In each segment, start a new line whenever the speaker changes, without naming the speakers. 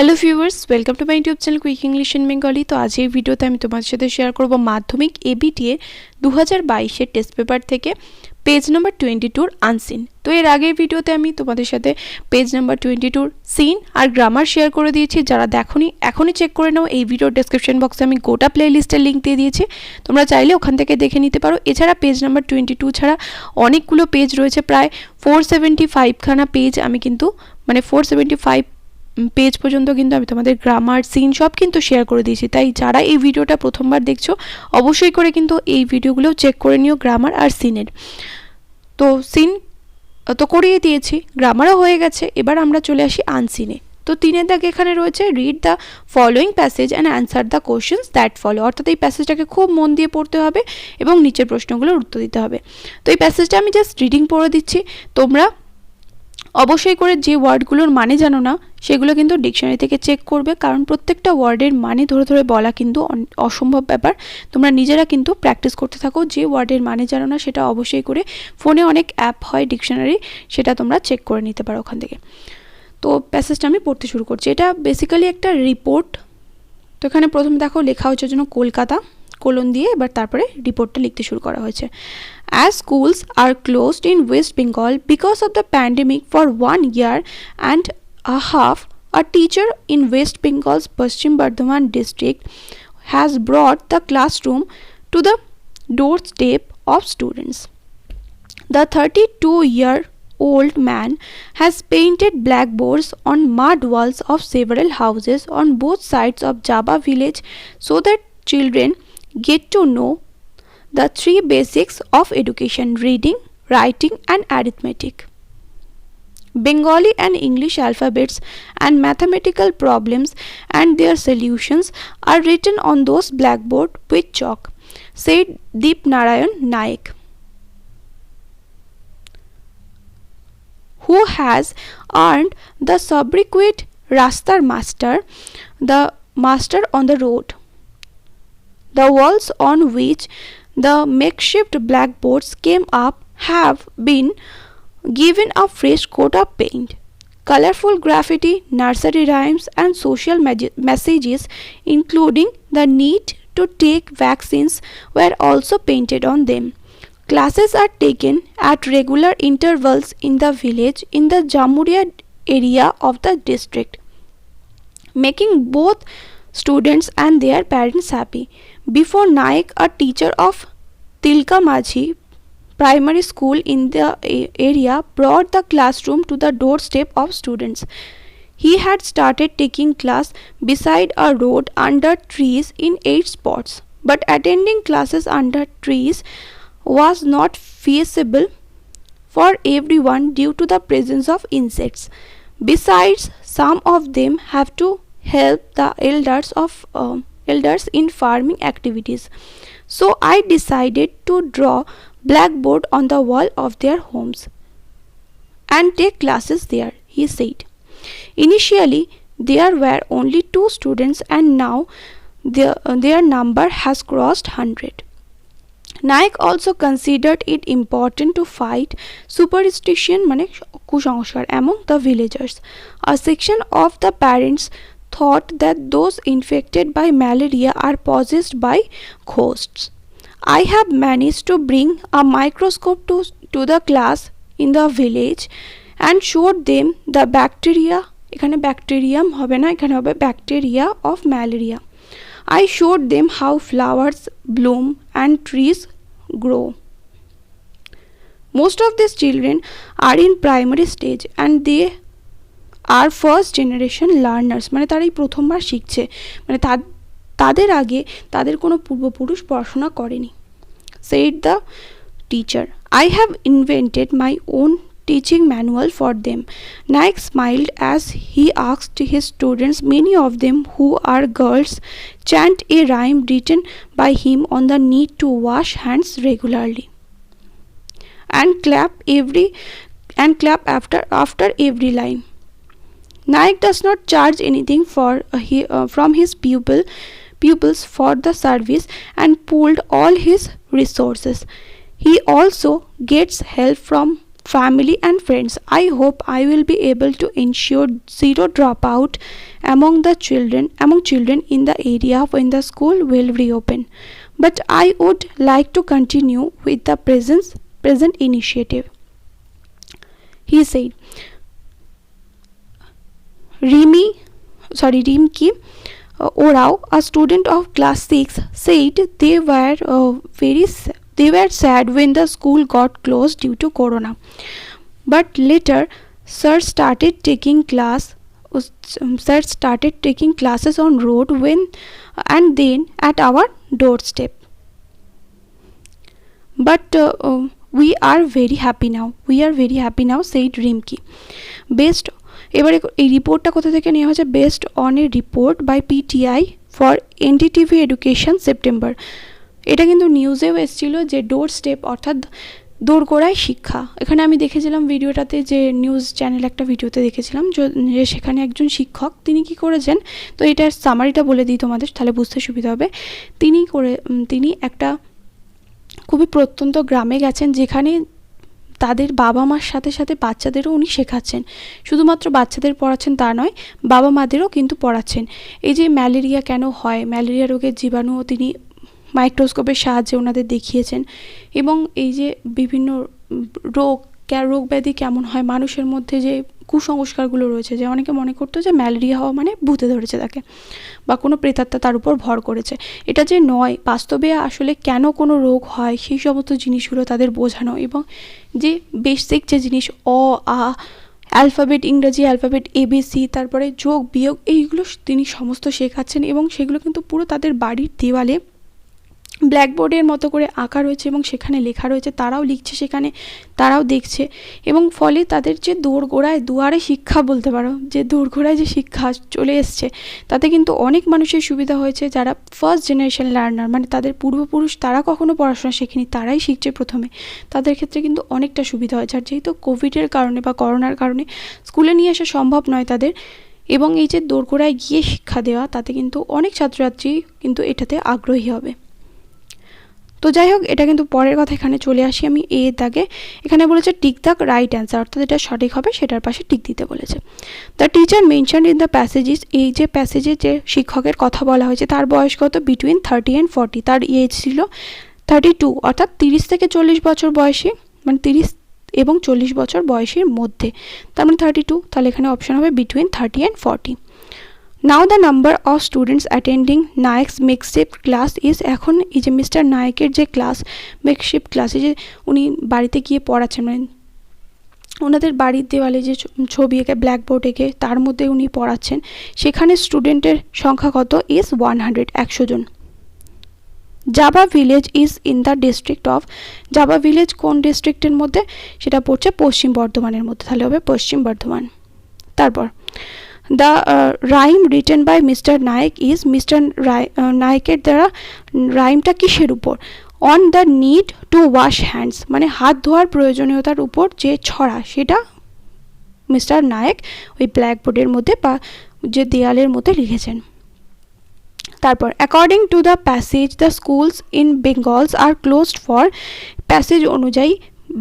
Hello viewers, welcome to my YouTube channel quick English in Bengali. তো আজ এই ভিডিওতে আমি তোমাদের সাথে শেয়ার করব মাধ্যমিক এবিটিএ 2022-এর টেস্ট পেপার থেকে পেজ নাম্বার 22-র আনসিন। তো এর আগের ভিডিওতে আমি তোমাদের সাথে পেজ নাম্বার 22-র সিন আর গ্রামার শেয়ার করে দিয়েছি। যারা দেখোনি এখনই চেক করে নাও। এই ভিডিওর ডেসক্রিপশন বক্সে আমি গোটা প্লেলিস্টের লিঙ্ক দিয়ে দিয়েছি, তোমরা চাইলে ওখান থেকে দেখে নিতে পারো। এছাড়া পেজ নাম্বার 22 ছাড়া অনেকগুলো পেজ রয়েছে, প্রায় 475 খানা পেজ আমি কিন্তু 475 পেজ পর্যন্ত কিন্তু আমি তোমাদের গ্রামার সিন সব কিন্তু শেয়ার করে দিয়েছি। তাই যারা এই ভিডিওটা প্রথমবার দেখছো অবশ্যই করে কিন্তু এই ভিডিওগুলো চেক করে নিও গ্রামার আর সিনের। তো সিন তো করিয়ে দিয়েছি, গ্রামারও হয়ে গেছে, এবার আমরা চলে আসি আনসিনে। তো 3-এর দাগে এখানে রয়েছে read the following passage and answer the questions that follow. অর্থাৎ এই প্যাসেজটাকে খুব মন দিয়ে পড়তে হবে এবং নিচের প্রশ্নগুলোর উত্তর দিতে হবে। তো এই প্যাসেজটা আমি জাস্ট রিডিং পড়ে দিচ্ছি, তোমরা অবশ্যই করে যে ওয়ার্ডগুলোর মানে জানো না সেগুলো কিন্তু ডিকশনারি থেকে চেক করবে, কারণ প্রত্যেকটা ওয়ার্ডের মানে ধরে ধরে বলা কিন্তু অসম্ভব ব্যাপার। তোমরা নিজেরা কিন্তু প্র্যাকটিস করতে থাকো। যে ওয়ার্ডের মানে জানো না সেটা অবশ্যই করে ফোনে অনেক অ্যাপ হয় ডিকশনারি, সেটা তোমরা চেক করে নিতে পারো ওখান থেকে। তো প্যাসেজটা আমি পড়তে শুরু করছি। এটা বেসিক্যালি একটা রিপোর্ট। তো এখানে প্রথমে দেখো লেখা হচ্ছে জন্য কলকাতা কোলন দিয়ে, এবার তারপরে রিপোর্টটা লিখতে শুরু করা হয়েছে। As schools are closed in West Bengal because of the pandemic for 1 year and a half, a teacher in West Bengal's Paschim Bardhaman district has brought the classroom to the doorstep of students. The 32-year-old man has painted blackboards on mud walls of several houses on both sides of Jaba village so that children get to know the 3 basics of education: reading, writing and arithmetic. Bengali and English alphabets and mathematical problems and their solutions are written on those blackboard with chalk, said Deep Narayan Naik, who has earned the sobriquet Rastar Master, the master on the road. The walls on which the makeshift blackboards came up have been given a fresh coat of paint. Colorful graffiti, nursery rhymes and social messages, including the need to take vaccines, were also painted on them. Classes are taken at regular intervals in the village in the Jamuria area of the district, making both students and their parents happy. Before Naik, a teacher of Tilka Majhi primary school in the area, brought the classroom to the doorstep of students. He had started taking class beside a road under trees in 8 spots, but attending classes under trees was not feasible for everyone due to the presence of insects. Besides, some of them have to help the elders in farming activities. So I decided to draw blackboard on the wall of their homes and take classes there, he said. Initially there were only 2 students and now their number has crossed 100. Naik also considered it important to fight superstition kusanskar among the villagers. A section of the parents thought that those infected by malaria are possessed by ghosts. I have managed to bring a microscope to the class in the village and showed them the bacteria, এখানে bacterium হবে না, এখানে হবে bacteria of malaria. I showed them how flowers bloom and trees grow. Most of these children are in primary stage and they আর first generation learners, তারা এই প্রথমবার শিখছে, তাদের আগে তাদের কোনো পূর্বপুরুষ পড়াশোনা করেনি, said the teacher. I have invented my own teaching manual for them. Naik smiled as he asked his students, many of them who are girls, chant a rhyme written by him on the need to wash hands regularly and clap after every line. Naik does not charge anything from his pupils for the service and pooled all his resources. He also gets help from family and friends. I hope I will be able to ensure zero dropout among children in the area when the school will reopen. But I would like to continue with the present initiative, he said. Rimki Orao, a student of class 6, said they were sad when the school got closed due to corona. But later, sir started taking classes on road and then at our doorstep. But we are very happy now, said Rimki. এবারে এই রিপোর্টটা কোথা থেকে নেওয়া হয়েছে? Based on a report by PTI for NDTV education September. এটা কিন্তু নিউজেও এসেছিলো যে ডোর স্টেপ অর্থাৎ দোরগোড়ায় শিক্ষা। এখানে আমি দেখেছিলাম ভিডিওটাতে, যে নিউজ চ্যানেল একটা ভিডিওতে দেখেছিলাম যে সেখানে একজন শিক্ষক তিনি কি করেছেন, তো এটার সামারিটা বলে দিই তোমাদের, তাহলে বুঝতে সুবিধা হবে। তিনি একটা খুবই প্রত্যন্ত গ্রামে গেছেন, যেখানে তাদের বাবা মার সাথে সাথে বাচ্চাদেরও উনি শেখাচ্ছেন। শুধুমাত্র বাচ্চাদের পড়াচ্ছেন তা নয়, বাবা মাদেরও কিন্তু পড়াচ্ছেন। এই যে ম্যালেরিয়া কেন হয়, ম্যালেরিয়া রোগের জীবাণুও তিনি মাইক্রোস্কোপের সাহায্যে ওনাদের দেখিয়েছেন। এবং এই যে বিভিন্ন রোগ ব্যাধি কেমন হয়, মানুষের মধ্যে যে কুসংস্কারগুলো রয়েছে, যে অনেকে মনে করতো যে ম্যালেরিয়া হওয়া মানে ভূতে ধরেছে তাকে, বা কোনো প্রেতাত্মা তার উপর ভর করেছে। এটা যে নয়, বাস্তবে আসলে কেন কোনো রোগ হয় সেই সমস্ত জিনিসগুলো তাদের বোঝানো, এবং যে বেসিক যে জিনিস অ্যালফাবেট, ইংরেজি অ্যালফাবেট ABC, তারপরে যোগ বিয়োগ, এইগুলো তিনি সমস্ত শেখাচ্ছেন। এবং সেগুলো কিন্তু পুরো তাদের বাড়ির দেওয়ালে ব্ল্যাকবোর্ডের মতো করে আঁকা রয়েছে এবং সেখানে লেখা রয়েছে, তারাও লিখছে সেখানে, তারাও দেখছে। এবং ফলে তাদের যে দুয়ারে শিক্ষা বলতে পারো, যে দোরগোড়ায় যে শিক্ষা চলে এসছে, তাতে কিন্তু অনেক মানুষের সুবিধা হয়েছে। যারা ফার্স্ট জেনারেশন লার্নার, মানে তাদের পূর্বপুরুষ তারা কখনো পড়াশোনা শেখেনি, তারাই শিখছে প্রথমে, তাদের ক্ষেত্রে কিন্তু অনেকটা সুবিধা হয়েছে। আর যেহেতু কোভিডের কারণে বা করোনার কারণে স্কুলে নিয়ে আসা সম্ভব নয় তাদের, এবং এই যে দোরগোড়ায় গিয়ে শিক্ষা দেওয়া, তাতে কিন্তু অনেক ছাত্রছাত্রী কিন্তু এটাতে আগ্রহী হবে। তো যাই হোক, এটা কিন্তু পরের কথা। এখানে চলে আসি আমি এর দাগে। এখানে বলেছে টিক দ্য রাইট অ্যান্সার, অর্থাৎ এটা সঠিক হবে সেটার পাশে টিক দিতে বলেছে। The teacher mention in the passages, এই যে প্যাসেজে যে শিক্ষকের কথা বলা হয়েছে তার বয়স কত? বিটুইন 30 and 40, তার এজ ছিল 32, অর্থাৎ 30 থেকে 40 বছর বয়সী, মানে 30 এবং 40 বছর বয়সের মধ্যে, তার মানে 32। তাহলে এখানে অপশন হবে between 30 and 40। Now the number of students attending Naik's makeshift class is, এখন এই যে মিস্টার নায়কের যে ক্লাস, মেকশিফট ক্লাসে যে উনি বাড়িতে গিয়ে পড়াচ্ছেন, মানে ওনাদের বাড়ির দেওয়ালে যে ছবি এঁকে ব্ল্যাকবোর্ড এঁকে তার মধ্যে উনি পড়াচ্ছেন, সেখানে স্টুডেন্টের সংখ্যা কত? ইজ 100, 100 জন। Jaba village is in the district of, Jaba village কোন ডিস্ট্রিক্টের মধ্যে? সেটা পড়ছে পশ্চিম বর্ধমানের মধ্যে, তাহলে হবে পশ্চিম বর্ধমান। তারপর the rhyme written by Mr Naik is, Mr নায়কের দ্বারা রাইমটা কিসের উপর? On the need to wash hands, মানে হাত ধোয়ার প্রয়োজনীয়তার উপর যে ছড়া, সেটা মিস্টার নায়ক ওই ব্ল্যাকবোর্ডের মধ্যে বা যে দেয়ালের মধ্যে লিখেছেন। তারপর according to the passage the schools in Bengals are closed for, passage অনুযায়ী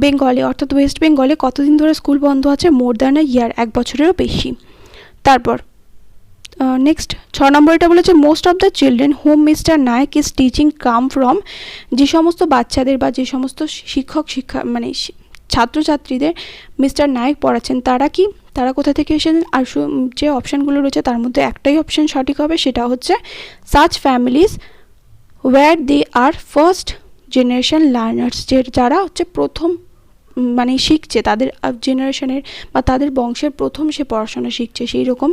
বেঙ্গলে অর্থাৎ ওয়েস্ট বেঙ্গলে কতদিন ধরে স্কুল বন্ধ আছে? মোর দ্যান আ ইয়ার, 1 বছরেরও বেশি। তারপর নেক্সট 6 নম্বর, এটা বলেছে most of the children home Mr Naik is teaching come from, যে সমস্ত বাচ্চাদের বা যে সমস্ত মানে ছাত্রছাত্রীদের মিস্টার নায়ক পড়াচ্ছেন, তারা কোথা থেকে এসেছেন? আর যে অপশানগুলো রয়েছে তার মধ্যে একটাই অপশান সঠিক হবে, সেটা হচ্ছে সাচ ফ্যামিলিজ ওয়্যার দে আর ফার্স্ট জেনারেশন লার্নার্স, যারা হচ্ছে প্রথম মানে শিখছে, তাদের জেনারেশনের বা তাদের বংশের প্রথম সে পড়াশোনা শিখছে, সেই রকম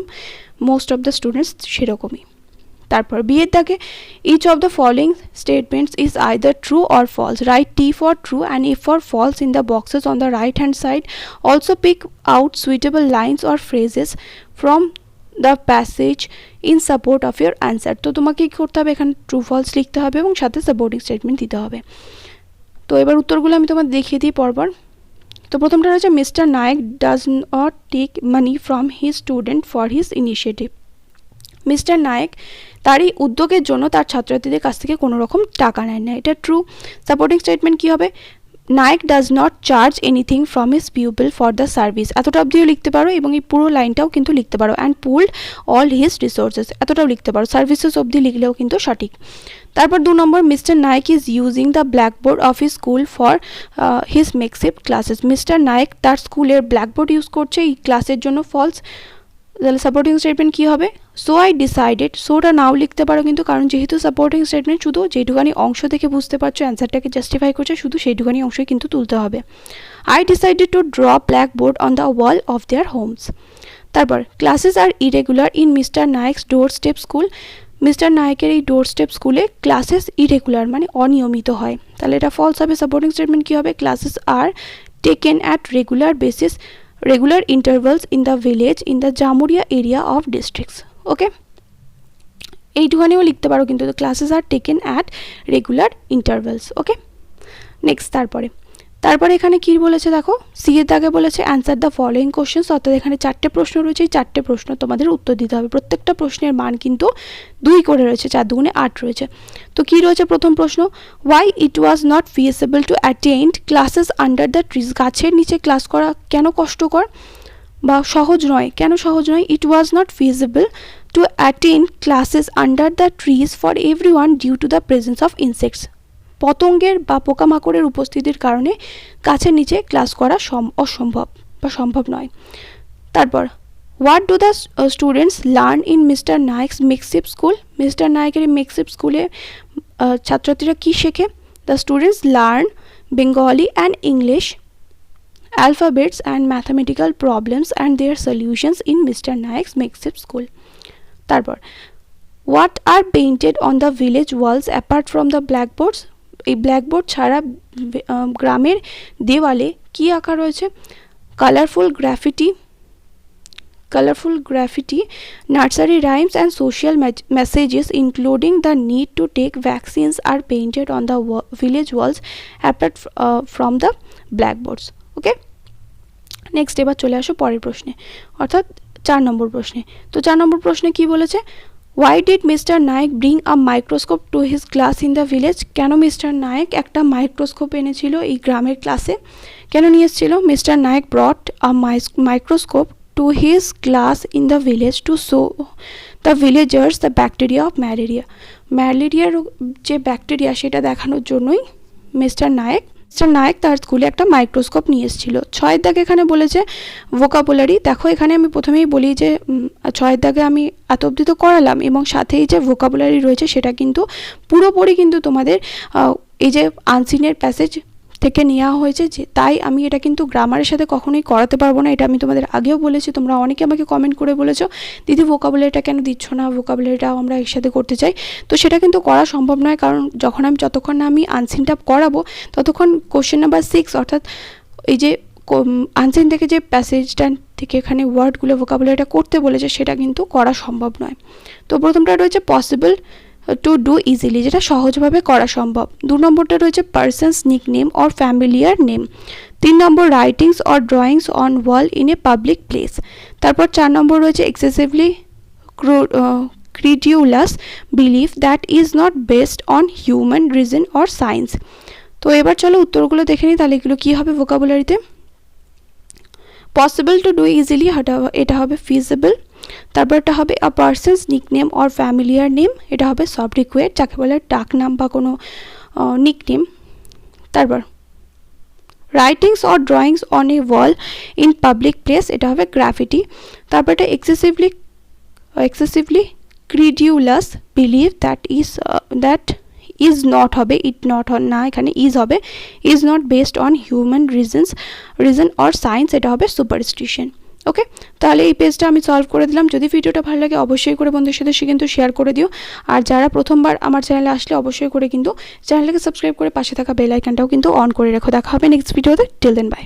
মোস্ট অফ দ্য স্টুডেন্টস সেরকমই। তারপর বিয়ের দাগে each of the following statements is either true or false, write T for true and A for false in the boxes on the right hand side. Also pick out suitable lines or phrases from the passage in support of your answer. তো তোমাকে কি করতে হবে? এখানে true false লিখতে হবে এবং সাথে সাপোর্টিং স্টেটমেন্ট দিতে হবে। তো এবার উত্তরগুলো আমি তোমাদের দেখিয়ে দিই পরপর। তো প্রথমটা রয়েছে mister Naik does not take money from his student for his initiative, mister Naik তার এই উদ্যোগের জন্য তার ছাত্রছাত্রীদের কাছ থেকে কোনো রকম টাকা নেন না, এটা ট্রু। সাপোর্টিং স্টেটমেন্ট কী হবে? Naik does not charge anything from his pupil for the service, এতটা অবধিও লিখতে পারো এবং এই পুরো লাইনটাও কিন্তু লিখতে পারো। And pulled all his resources, এতটাও লিখতে পারো, সার্ভিসেস অবধি লিখলেও কিন্তু সঠিক। তারপর 2 নম্বর, mister Naik is using the blackboard of his school for his makeshift classes, mister Naik তার স্কুলের ব্ল্যাকবোর্ড ইউজ করছে এই ক্লাসের জন্য, ফলস। তাহলে সাপোর্টিং স্টেটমেন্ট কী হবে? সো আই ডিসাইডেড, সোটা নাও লিখতে পারো কিন্তু, কারণ যেহেতু সাপোর্টিং স্টেটমেন্ট শুধু যেটুখানি অংশ থেকে বুঝতে পারছো অ্যান্সারটাকে জাস্টিফাই করছে, শুধু সেইটুখানি অংশই কিন্তু তুলতে হবে। I decided to draw blackboard on the wall of their homes. তারপর classes are irregular in mister Naik's doorstep school, mister নায়কের এই ডোর স্টেপ স্কুলে ক্লাসেস ইরেগুলার মানে অনিয়মিত হয়, তাহলে এটা ফলস হবে। সাপোর্টিং স্টেটমেন্ট কী হবে? Classes are taken at regular intervals in the village in the Jamuria area of districts. Okay, এইটুখানিও লিখতে পারো কিন্তু, classes are taken at regular intervals. Okay, next তারপরে এখানে কি বলেছে দেখো, সি এর দাগে বলেছে অ্যান্সার দ্য ফলোয়িং কোশ্চেন্স, অর্থাৎ এখানে 4টে প্রশ্ন রয়েছে, এই 4টে প্রশ্ন তোমাদের উত্তর দিতে হবে। প্রত্যেকটা প্রশ্নের মান কিন্তু 2 করে রয়েছে, 4 দুগুণে 8 রয়েছে। তো কি রয়েছে প্রথম প্রশ্ন, why it was not feasible to attend classes under the trees, গাছের নিচে ক্লাস করা কেন কষ্টকর বা সহজ নয়, কেন সহজ নয়? It was not feasible to attend classes under the trees for everyone due to the presence of insects, পতঙ্গের বা পোকামাকড়ের উপস্থিতির কারণে গাছের নিচে ক্লাস করা অসম্ভব বা সম্ভব নয়। তারপর what do the students learn in mister Naik's makeshift school, mister নায়কের মেকশিফট স্কুলে ছাত্রছাত্রীরা কী শেখে? The students learn Bengali and English alphabets and mathematical problems and their solutions in Mr. Naik's makeshift school. তারপর what are painted on the village walls apart from the blackboards, এই blackboard ছাড়া গ্রামের দেওয়ালে কি আঁকা রয়েছে? Colourful graffiti, nursery rhymes and social messages including the need to take vaccines are painted on the village walls apart from the blackboards. Okay, next এবার চলে আসো পরের প্রশ্নে, অর্থাৎ 4 নম্বর প্রশ্নে। তো 4 নম্বর প্রশ্নে কি বলেছে, why did Mr Nayak bring a microscope to his class in the village, কেন মিস্টার নায়ক একটা মাইক্রোস্কোপ এনেছিল এই গ্রামের ক্লাসে, কেন নিয়ে এসেছিল? Mr Nayak brought a microscope to his class in the village to show the villagers the bacteria of ম্যালেরিয়ার যে ব্যাকটেরিয়া সেটা দেখানোর জন্যই মিস্টার নায়ক তার স্কুলে একটা মাইক্রোস্কোপ নিয়ে এসেছিল। 6 দাগে এখানে বলেছে ভোকাবুলারি, দেখো এখানে আমি প্রথমেই বলি যে 6 দাগে আমি এত অবধি তো করালাম এবং সাথেই যে ভোকাবুলারি রয়েছে সেটা কিন্তু পুরোপুরি কিন্তু তোমাদের এই যে আনসিনের প্যাসেজ থেকে নেওয়া হয়েছে, যে তাই আমি এটা কিন্তু গ্রামারের সাথে কখনোই করাতে পারবো না, এটা আমি তোমাদের আগেও বলেছি। তোমরা অনেকে আমাকে কমেন্ট করে বলেছো দিদি ভোকাবুলারিটা কেন দিচ্ছ না, ভোকাবুলারিটাও আমরা একসাথে করতে চাই, তো সেটা কিন্তু করা সম্ভব নয়, কারণ যতক্ষণ না আমি আনসিনটা করাবো ততক্ষণ কোশ্চেন নাম্বার 6 অর্থাৎ এই যে আনসিন থেকে যে প্যাসেজটা থেকে এখানে ওয়ার্ডগুলো ভোকাবুলারিটা করতে বলেছে সেটা কিন্তু করা সম্ভব নয়। তো প্রথমটা রয়েছে পসিবল টু ডু ইজিলি, যেটা সহজভাবে করা সম্ভব। 2 নম্বরটা রয়েছে persons nickname or familiar name. 3 number writings or drawings on wall in a public place. তারপর 4 নম্বর রয়েছে excessively credulous belief that is not based on human reason or science। তো এবার চলো উত্তরগুলো দেখে নিই, তাহলে এগুলো কী হবে ভোকাবুলারিতে। পসিবল টু ডু ইজিলি এটা হবে ফিজিবল। তারপর এটা হবে a person's nickname or familiar name, এটা হবে সবরিকুয়েট, যাকে বলে ডাক নাম বা কোনো নিকনেম। তারপর writings or drawings on a wall in public place, এটা হবে গ্রাফিটি। তারপর এটা excessively credulous believe that is not হবে, ইট নট না, এখানে ইজ হবে, is not based on human reason or science, এটা হবে সুপারস্টিশন। ওকে, তাহলে এই পেজটা আমি সলভ করে দিলাম। যদি ভিডিওটা ভালো লাগে অবশ্যই করে বন্ধুদের সাথে কিন্তু শেয়ার করে দিও, আর যারা প্রথমবার আমার চ্যানেলে আসলে অবশ্যই করে কিন্তু চ্যানেলটাকে সাবস্ক্রাইব করে পাশে থাকা বেল আইকনটাও কিন্তু অন করে রাখো। দেখা হবে নেক্সট ভিডিওতে, টিল দেন বাই।